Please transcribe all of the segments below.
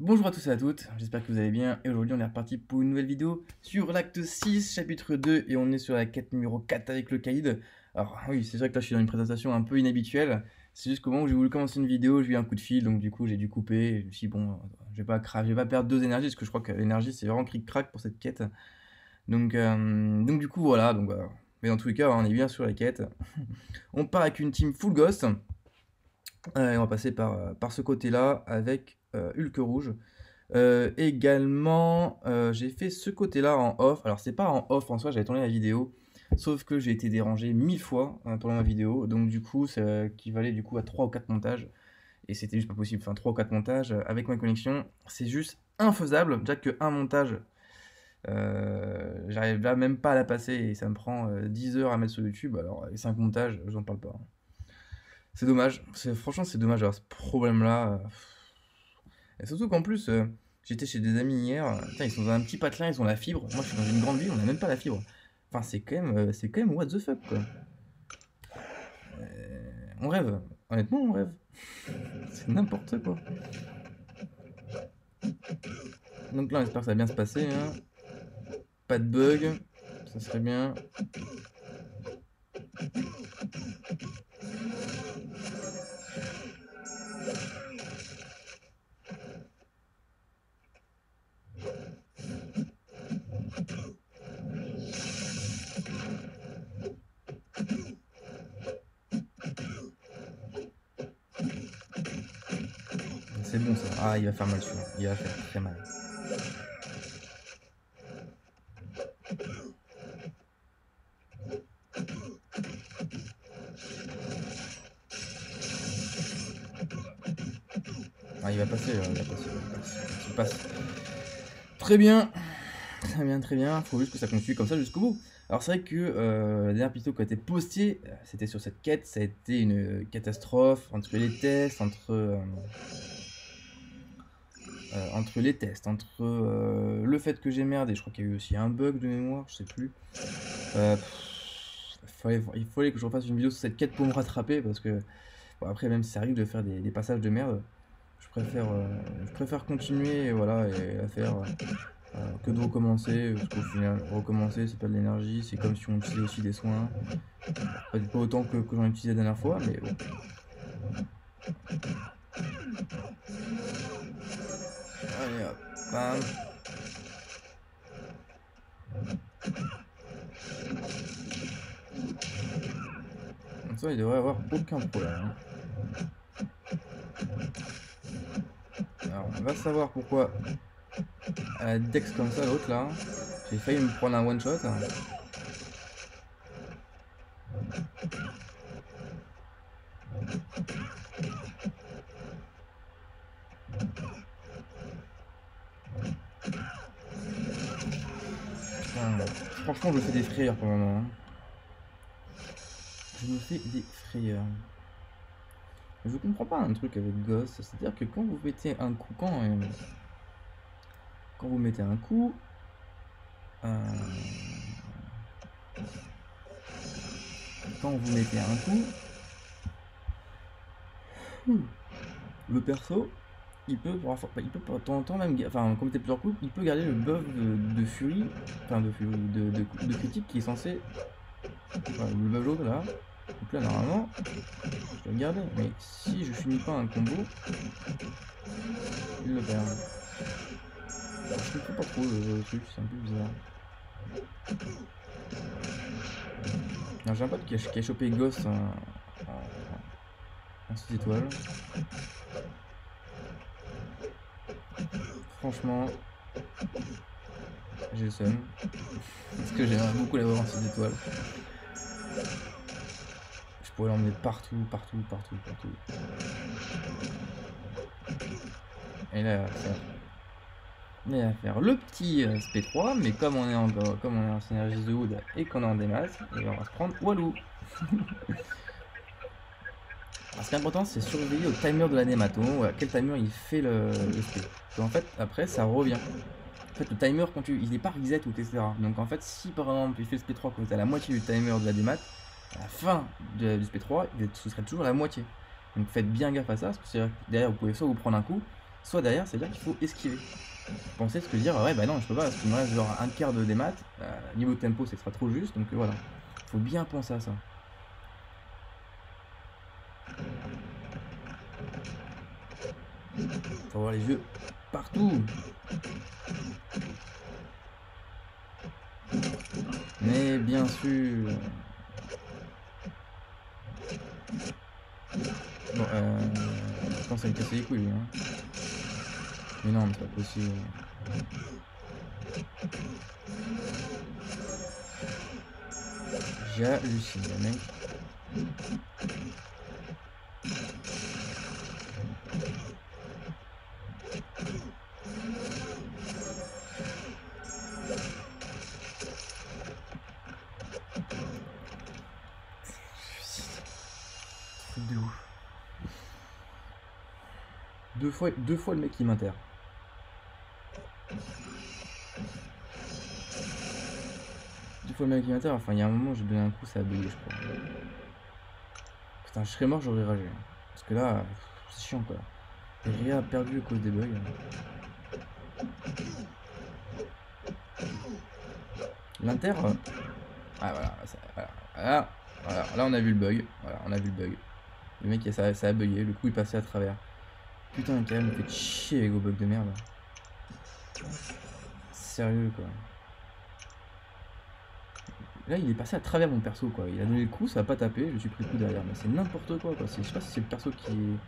Bonjour à tous et à toutes, j'espère que vous allez bien et aujourd'hui on est reparti pour une nouvelle vidéo sur l'acte 6 chapitre 2 et on est sur la quête numéro 4 avec le caïd. Alors oui, c'est vrai que là je suis dans une présentation un peu inhabituelle, c'est juste qu'au moment où j'ai voulu commencer une vidéo, j'ai eu un coup de fil donc du coup j'ai dû couper et je me suis dit bon, je vais pas perdre deux énergies parce que je crois que l'énergie c'est vraiment cric-crac pour cette quête. Donc du coup voilà, mais dans tous les cas on est bien sur la quête. On part avec une team full ghost et on va passer par ce côté là avec Hulk rouge. Également, j'ai fait ce côté-là en off. Alors, c'est pas en off en soi, j'avais tourné la vidéo. Sauf que j'ai été dérangé 1000 fois pendant ma vidéo. Donc, du coup, ça équivalait du coup à 3 ou 4 montages. Et c'était juste pas possible. Enfin, 3 ou 4 montages avec ma connexion, c'est juste infaisable. Déjà que un montage, j'arrive là même pas à la passer. Et ça me prend 10 heures à mettre sur YouTube. Alors, les 5 montages, j'en parle pas. C'est dommage. Franchement, c'est dommage d'avoir ce problème-là. Et surtout qu'en plus, j'étais chez des amis hier, putain, ils sont dans un petit patelin, ils ont la fibre. Moi, je suis dans une grande ville, on n'a même pas la fibre. Enfin, c'est quand même what the fuck, quoi. On rêve, honnêtement, on rêve. C'est n'importe quoi. Donc là, on espère que ça va bien se passer, hein. Pas de bug, ça serait bien. C'est bon ça. Ah, il va faire mal celui-là. Il va faire très mal. Ah, il va passer, il va passer, il passe. Il passe. Très bien. Très bien, très bien. Faut juste que ça continue comme ça jusqu'au bout. Alors c'est vrai que la dernière vidéo qui a été postée, c'était sur cette quête. Ça a été une catastrophe entre les tests, entre les tests, entre le fait que j'ai merdé. Je crois qu'il y a eu aussi un bug de mémoire, je sais plus. Il fallait que je refasse une vidéo sur cette quête pour me rattraper parce que bon, après même si ça arrive de faire des passages de merde, je préfère continuer et voilà et la faire. Que de recommencer, parce qu'au final, recommencer c'est pas de l'énergie, c'est comme si on utilisait aussi des soins. Pas autant que j'en ai utilisé la dernière fois, mais bon. Allez hop, bam. Donc ça, il devrait avoir aucun problème, hein. Alors, on va savoir pourquoi elle a Dex comme ça, l'autre là. J'ai failli me prendre un one shot. Putain, franchement, je me fais des frayeurs pour le moment, hein. Je me fais des frayeurs. Je comprends pas un truc avec Ghost, c'est-à-dire que quand vous mettez un coup, quand vous mettez un coup, euh, quand vous mettez un coup, le perso, il peut de temps en temps même, enfin, comme t'es plusieurs coups, il peut garder le buff de furie, enfin de furie, de critique qui est censé, voilà, le buff jaune là. Donc là, normalement, je dois le garder, mais si je finis pas un combo, il le perd. Je comprends pas trop le truc, c'est un peu bizarre. J'ai un pote qui a chopé Ghost en 6 étoiles. Franchement, j'ai le seum. Parce que j'aimerais beaucoup l'avoir en 6 étoiles. Je pourrais l'emmener partout, partout, partout, partout. Et là, il va faire le petit SP3, mais comme on est en synergie The Hood et qu'on est en démas, et on va se prendre Walou. Alors, ce qui est important, c'est surveiller au timer de la démato, à quel timer il fait le SP. Donc en fait, après, ça revient. En fait, le timer, il n'est pas reset ou etc. Donc en fait, si par exemple il fait le SP3 quand vous êtes à la moitié du timer de la démat, à la fin du SP3, ce serait toujours la moitié. Donc faites bien gaffe à ça, parce que derrière vous pouvez soit vous prendre un coup, soit derrière, c'est-à-dire qu'il faut esquiver. Pensez ce que dire, ouais bah non je peux pas parce qu'il me reste genre un quart de démat, niveau tempo ce sera trop juste, donc voilà. Faut bien penser à ça. Faut avoir les yeux partout. Mais bien sûr. Bon, je pense à me casser les couilles, lui, hein. Mais non, mais c'est pas possible. J'hallucine, le mec. Truc de ouf. Deux fois le mec qui m'inter. Deux fois le mec qui m'inter, enfin il y a un moment j'ai donné un coup, ça a bugué je crois. Putain, je serais mort, j'aurais ragé. Parce que là, c'est chiant quoi. Ria a perdu à cause des bugs. L'Inter. Ah voilà, voilà, là on a vu le bug. Voilà, on a vu le bug. Le mec ça a bugué, le coup il passait à travers. Putain, quand même, me fait chier avec vos bugs de merde. Sérieux quoi. Là il est passé à travers mon perso quoi. Il a donné le coup, ça a pas tapé, je me suis pris le coup derrière. Mais c'est n'importe quoi quoi. Je sais pas si c'est le perso qui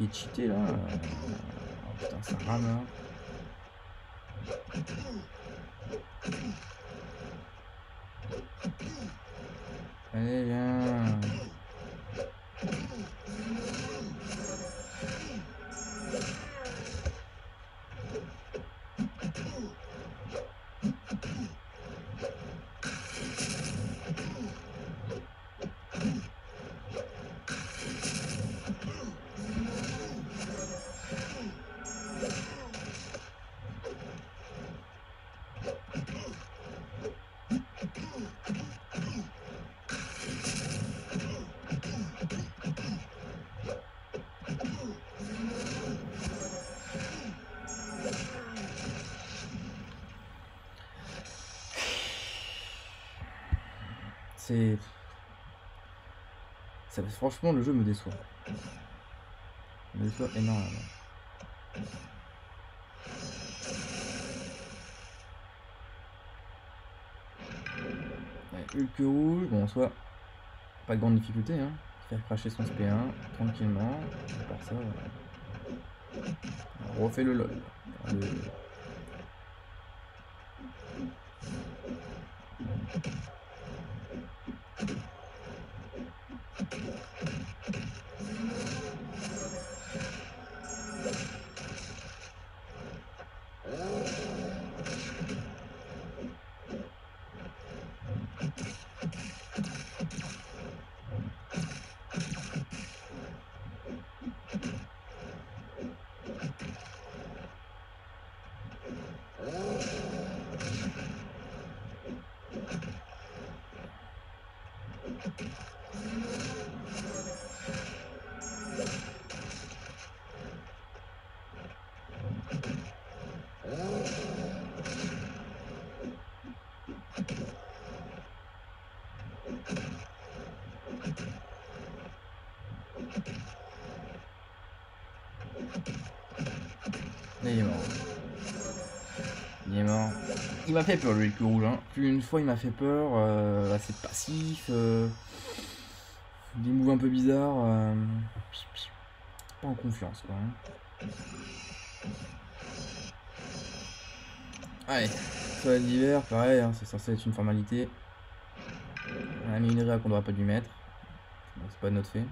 est cheaté là. Oh putain, ça rame là. Allez, viens. C'est... Franchement, le jeu me déçoit. Il me déçoit énormément. Ouais, Hulk rouge, bon, en soi, pas de grande difficulté, hein. Faire cracher son SP1 tranquillement. À part ça, on refait le LOL. Et il est mort. Il est mort. Il m'a fait peur le Hulk rouge, hein. Plus une fois il m'a fait peur, assez passif, des moves un peu bizarres, pas en confiance quoi. Hein. Allez, toilette d'hiver, pareil, hein, c'est censé être une formalité. On a mis une réa qu'on n'aurait pas dû mettre, donc c'est pas de notre fait.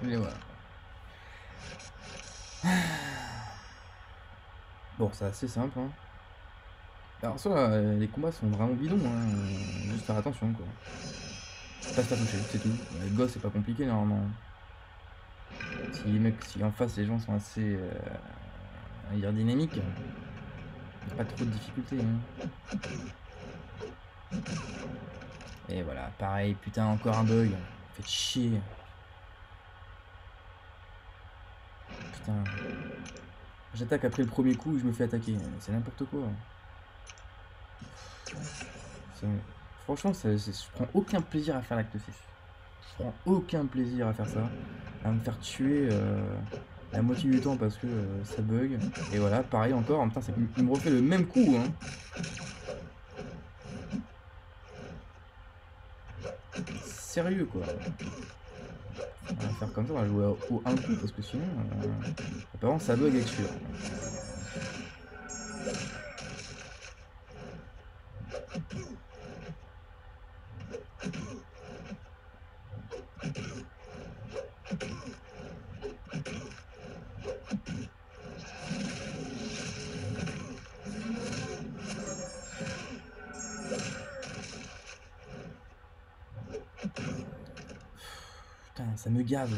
Les voilà. Bon, c'est assez simple, hein. Alors ça, les combats sont vraiment bidons, hein. Juste faire attention, quoi. Pas se faire toucher, c'est tout. Les gosses, c'est pas compliqué, normalement. Si les mecs, si en face, les gens sont assez, on va dire, dynamiques, y a pas trop de difficultés, hein. Et voilà, pareil, putain, encore un bug. Faites chier. Putain. J'attaque après le premier coup, je me fais attaquer. C'est n'importe quoi. Ça- Franchement, je prends aucun plaisir à faire l'acte 6. Je prends aucun plaisir à faire ça. À me faire tuer la moitié du temps parce que ça bug. Et voilà, pareil encore. En même temps, il me refait le même coup, hein. Sérieux, quoi. On va faire comme ça, on va jouer au un coup parce que sinon, apparemment, ça bug avec celui-là. Putain, ça me gave.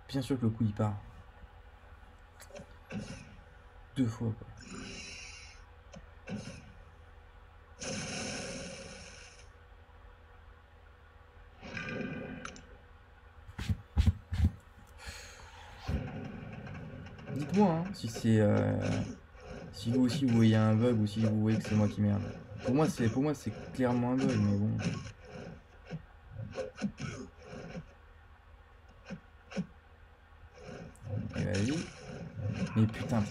Bien sûr que le coup il part. 2 fois, quoi. Dites-moi, hein, si c'est si vous aussi vous voyez un bug ou si vous voyez que c'est moi qui merde. Pour moi c'est clairement un bug, mais bon. Et vas-y. Mais putain,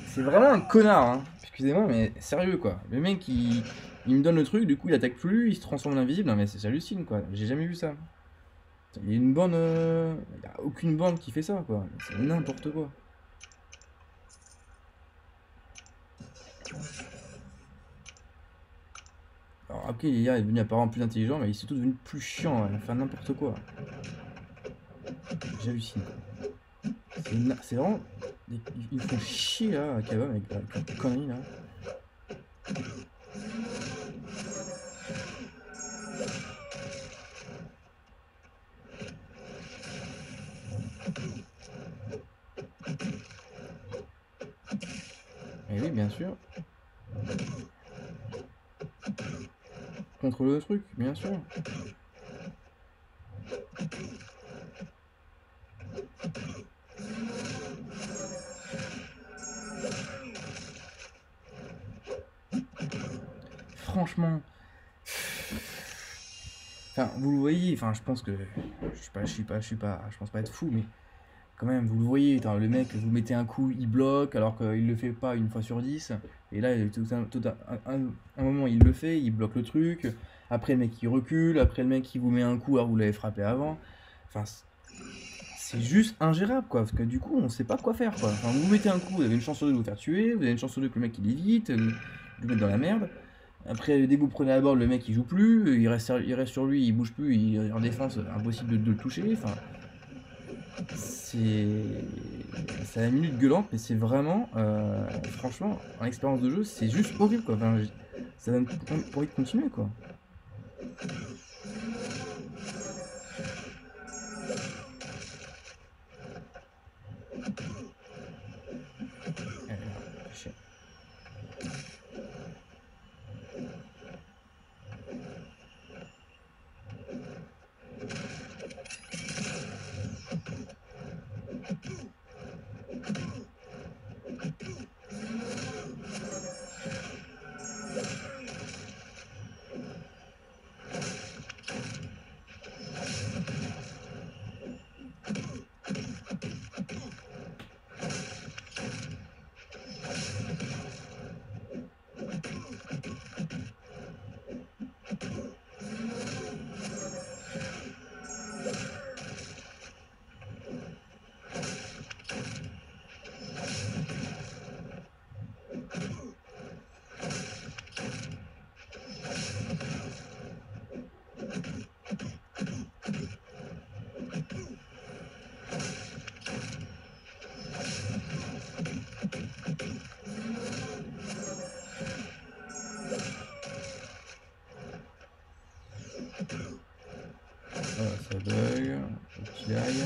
c'est vraiment un connard, hein. Excusez-moi, mais sérieux, quoi. Le mec, il me donne le truc, du coup, il attaque plus, il se transforme en invisible. Non, mais j'hallucine, quoi. J'ai jamais vu ça. Il y a une bande. Il y a aucune bande qui fait ça, quoi. C'est n'importe quoi. Alors, après, l'IA est devenu apparemment plus intelligent, mais il est surtout devenu plus chiant, à faire n'importe quoi. J'hallucine, quoi. C'est vraiment. Ils font chier, là, à Kabam, avec la connerie, là. Et oui, bien sûr. Contre le truc, bien sûr. Franchement. Enfin, vous le voyez, enfin, je pense que. Je pense pas être fou, mais quand même, vous le voyez, le mec, vous mettez un coup, il bloque, alors qu'il le fait pas une fois sur 10. Et là, un moment, il le fait, il bloque le truc. Après, le mec, il recule. Après, le mec, il vous met un coup alors que vous l'avez frappé avant. Enfin, c'est juste ingérable, quoi. Parce que du coup, on sait pas quoi faire, quoi. Enfin, vous mettez un coup, vous avez une chance sur deux de vous faire tuer. Vous avez une chance sur deux que le mec, il évite, de vous mettre dans la merde. Après, dès que vous prenez la board, le mec il joue plus, il reste sur lui, il bouge plus, il est en défense, impossible de le toucher. Enfin, c'est à la minute gueulante, mais c'est vraiment, franchement, en expérience de jeu, c'est juste horrible, quoi. Enfin, ça donne pas envie de continuer, quoi. Chier. Voilà, ça bug. Faut qu'il aille.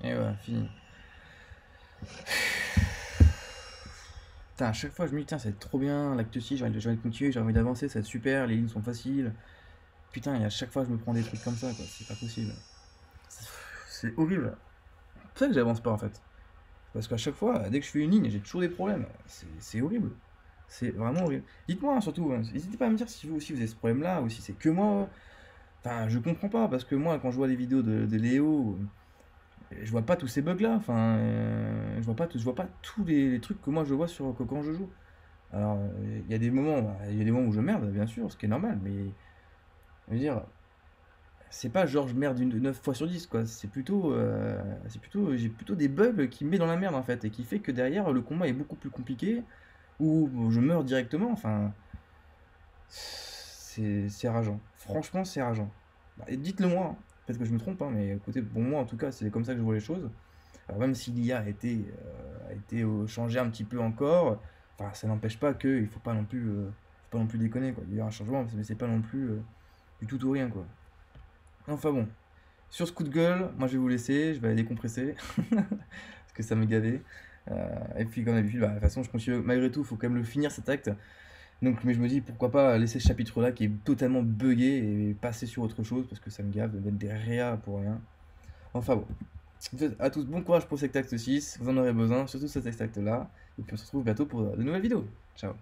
Et voilà, fini. Putain, à chaque fois je me dis, tiens, ça va être trop bien, l'acte 6, j'ai envie de continuer, j'ai envie d'avancer, ça va être super, les lignes sont faciles. Putain, et à chaque fois je me prends des trucs comme ça, quoi, c'est pas possible. C'est horrible. C'est pour ça que j'avance pas en fait. Parce qu'à chaque fois, dès que je fais une ligne, j'ai toujours des problèmes. C'est horrible. C'est vraiment horrible. Dites-moi hein, surtout, hein, n'hésitez pas à me dire si vous aussi vous avez ce problème-là, ou si c'est que moi. Enfin, je comprends pas, parce que moi, quand je vois des vidéos de Léo, je vois pas tous ces bugs-là. Enfin, je vois pas tous les trucs que moi je vois sur que quand je joue. Alors, il y a des moments où je merde, bien sûr, ce qui est normal, mais je veux dire, c'est pas genre je merde 9 fois sur 10 quoi. J'ai plutôt des bugs qui me met dans la merde en fait, et qui fait que derrière le combat est beaucoup plus compliqué, ou bon, je meurs directement. Enfin, c'est rageant. Franchement, c'est rageant. Bah, et dites-le moi, hein. Peut-être que je me trompe, hein, mais écoutez, bon, moi en tout cas, c'est comme ça que je vois les choses. Alors, même si l'IA a été changée un petit peu encore, enfin, ça n'empêche pas qu'il faut pas non plus déconner, quoi. Il y a un changement, mais c'est pas non plus du tout ou rien, quoi. Enfin bon, sur ce coup de gueule, moi je vais vous laisser, je vais aller décompresser, parce que ça me gavait. Et puis comme d'habitude, bah, de toute façon, je continue, malgré tout, il faut quand même le finir cet acte. Donc, mais je me dis, pourquoi pas laisser ce chapitre-là qui est totalement buggé et passer sur autre chose, parce que ça me gave de mettre des réas pour rien. Enfin bon, à tous, bon courage pour cet acte 6, vous en aurez besoin, surtout cet acte-là. Et puis on se retrouve bientôt pour de nouvelles vidéos. Ciao.